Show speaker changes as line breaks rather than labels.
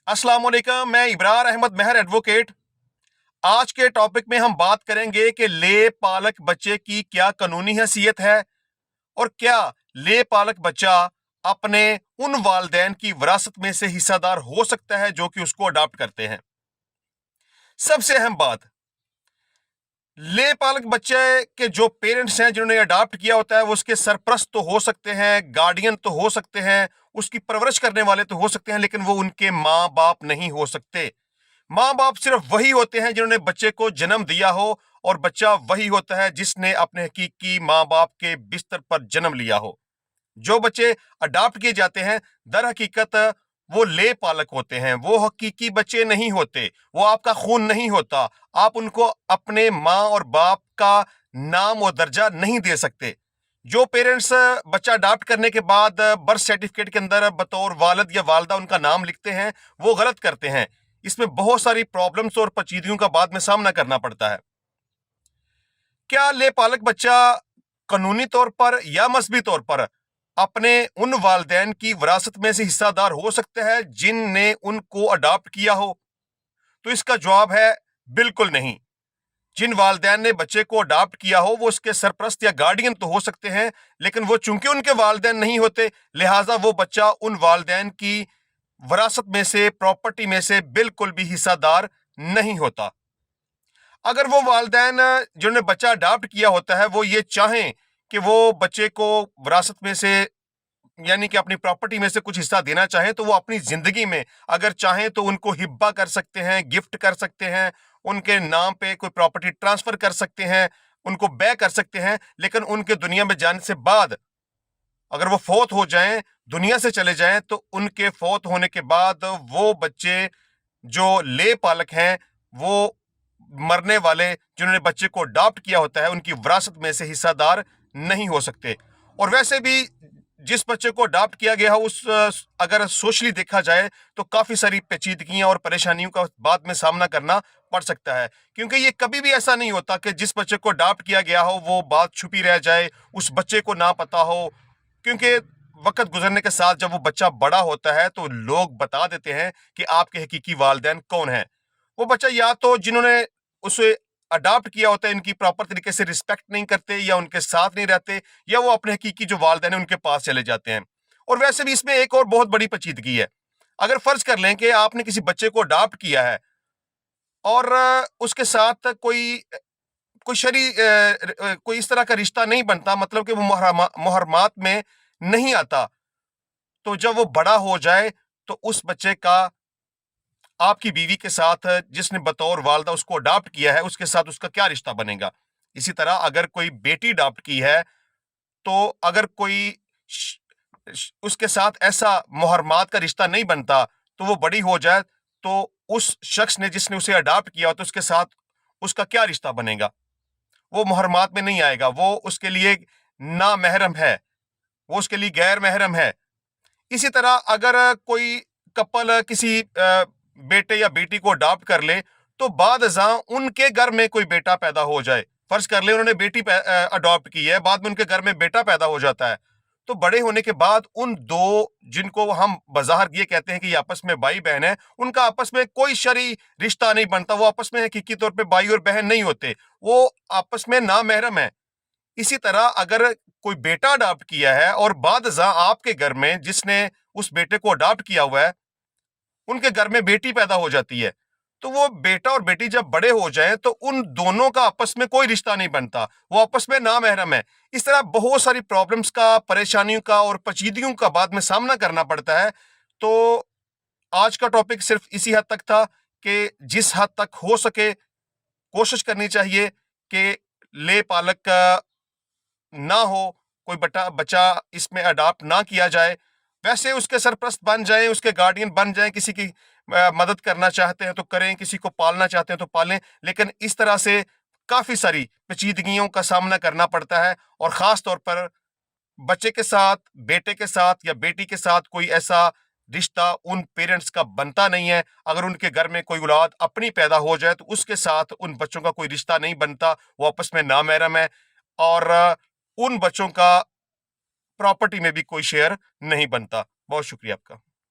अस्सलाम वालेकुम, मैं इब्रार अहमद महर एडवोकेट। आज के टॉपिक में हम बात करेंगे कि ले पालक बच्चे की क्या कानूनी हैसियत है और क्या ले पालक बच्चा अपने उन वालदैन की विरासत में से हिस्सेदार हो सकता है जो कि उसको अडॉप्ट करते हैं। सबसे अहम बात, ले पालक बच्चे के जो पेरेंट्स हैं जिन्होंने अडॉप्ट किया होता है वो उसके सरपरस्त तो हो सकते हैं, गार्डियन तो हो सकते हैं, उसकी परवरिश करने वाले तो हो सकते हैं, लेकिन वो उनके माँ बाप नहीं हो सकते। माँ बाप सिर्फ वही होते हैं जिन्होंने बच्चे को जन्म दिया हो, और बच्चा वही होता है जिसने अपने हकीकी माँ बाप के बिस्तर पर जन्म लिया हो। जो बच्चे अडॉप्ट किए जाते हैं दर हकीकत वो ले पालक होते हैं, वो हकीकी बच्चे नहीं होते, वो आपका खून नहीं होता। आप उनको अपने माँ और बाप का नाम और दर्जा नहीं दे सकते। जो पेरेंट्स बच्चा अडॉप्ट करने के बाद बर्थ सर्टिफिकेट के अंदर बतौर वालिद या वालदा उनका नाम लिखते हैं, वो गलत करते हैं। इसमें बहुत सारी प्रॉब्लम्स और पेचीदगियों का बाद में सामना करना पड़ता है। क्या ले पालक बच्चा कानूनी तौर पर या मजहबी तौर पर अपने उन वालदैन की विरासत में से हिस्सादार हो सकता है जिनने उनको अडॉप्ट किया हो? तो इसका जवाब है बिल्कुल नहीं। जिन वालदैन ने बच्चे को अडॉप्ट किया हो वो उसके सरपरस्त या गार्डियन तो हो सकते हैं, लेकिन वो चूंकि उनके वालदैन नहीं होते, लिहाजा वो बच्चा उन वालदैन की विरासत में से, प्रॉपर्टी में से बिल्कुल भी हिस्सादार नहीं होता। अगर वो वालदैन जिन्होंने बच्चा अडॉप्ट किया होता है वो ये चाहें कि वो बच्चे को विरासत में से, यानी कि अपनी प्रॉपर्टी में से कुछ हिस्सा देना चाहें, तो वो अपनी जिंदगी में अगर चाहें तो उनको हिब्बा कर सकते हैं, गिफ्ट कर सकते हैं, उनके नाम पे कोई प्रॉपर्टी ट्रांसफर कर सकते हैं, उनको बै कर सकते हैं। लेकिन उनके दुनिया में जाने से बाद अगर वो फौत हो जाएं, दुनिया से चले जाएं, तो उनके फौत होने के बाद वो बच्चे जो ले पालक हैं, वो मरने वाले जिन्होंने बच्चे को अडॉप्ट किया होता है उनकी विरासत में से हिस्सादार नहीं हो सकते। और वैसे भी जिस बच्चे को अडॉप्ट किया गया हो अगर सोशली देखा जाए तो काफी सारी पेचीदगियां और परेशानियों का बाद में सामना करना पड़ सकता है, क्योंकि ये कभी भी ऐसा नहीं होता कि जिस बच्चे को अडॉप्ट किया गया हो वो बात छुपी रह जाए, उस बच्चे को ना पता हो। क्योंकि वक्त गुजरने के साथ जब वो बच्चा बड़ा होता है तो लोग बता देते हैं कि आपके हकीकी वालिदैन कौन है। वो बच्चा या तो जिन्होंने उसे अडॉप्ट किया होता है इनकी प्रॉपर तरीके से रिस्पेक्ट नहीं करते, या उनके साथ नहीं रहते, या वो अपने हकीकी जो वालिदैन है उनके पास चले जाते हैं। और वैसे भी इसमें एक और बहुत बड़ी पेचीदगी है। अगर फर्ज कर लें कि आपने किसी बच्चे को अडॉप्ट किया है और उसके साथ कोई कोई कोई इस तरह का रिश्ता नहीं बनता, मतलब कि वो मुहर्रमात में नहीं आता, तो जब वो बड़ा हो जाए तो उस बच्चे का आपकी बीवी के साथ, जिसने बतौर वालदा उसको अडॉप्ट किया है, उसके साथ उसका क्या रिश्ता बनेगा? इसी तरह अगर कोई बेटी अडॉप्ट की है, तो अगर कोई उसके साथ ऐसा मुहर्रमात का रिश्ता नहीं बनता, तो वो बड़ी हो जाए तो उस शख्स ने जिसने उसे अडॉप्ट किया तो उसके साथ उसका क्या रिश्ता बनेगा? वो मुहर्रमात में नहीं आएगा, वो उसके लिए ना महरम है, वो उसके लिए गैर महरम है। इसी तरह अगर कोई कपल किसी बेटे या बेटी को अडॉप्ट कर ले, तो बाद अज़ां उनके घर में कोई बेटा पैदा हो जाए, फर्ज कर ले उन्होंने बेटी अडॉप्ट की है, बाद में उनके घर में बेटा पैदा हो जाता है, तो बड़े होने के बाद उन दो, जिनको हम बज़ाहिर ये कहते हैं कि ये आपस में भाई बहन है, उनका आपस में कोई शरई रिश्ता नहीं बनता। वो आपस में हकीकी तौर पे भाई और बहन नहीं होते, वो आपस में नामहरम है। इसी तरह अगर कोई बेटा अडॉप्ट किया है और बाद आपके घर में जिसने उस बेटे को अडॉप्ट किया हुआ है उनके घर में बेटी पैदा हो जाती है, तो वो बेटा और बेटी जब बड़े हो जाएं तो उन दोनों का आपस में कोई रिश्ता नहीं बनता, वो आपस में नामहरम है। इस तरह बहुत सारी प्रॉब्लम्स का, परेशानियों का और पेचीदगियों का बाद में सामना करना पड़ता है। तो आज का टॉपिक सिर्फ इसी हद तक था कि जिस हद तक हो सके कोशिश करनी चाहिए कि ले पालक का ना हो, कोई बटा बच्चा इसमें अडॉप्ट ना किया जाए। वैसे उसके सरपरस्त बन जाएं, उसके गार्डियन बन जाएं, किसी की मदद करना चाहते हैं तो करें, किसी को पालना चाहते हैं तो पालें, लेकिन इस तरह से काफी सारी पेचीदगियों का सामना करना पड़ता है। और खास तौर पर बच्चे के साथ, बेटे के साथ या बेटी के साथ कोई ऐसा रिश्ता उन पेरेंट्स का बनता नहीं है। अगर उनके घर में कोई औलाद अपनी पैदा हो जाए तो उसके साथ उन बच्चों का कोई रिश्ता नहीं बनता, वो आपस में नामहरम है, और उन बच्चों का प्रॉपर्टी में भी कोई शेयर नहीं बनता। बहुत शुक्रिया आपका।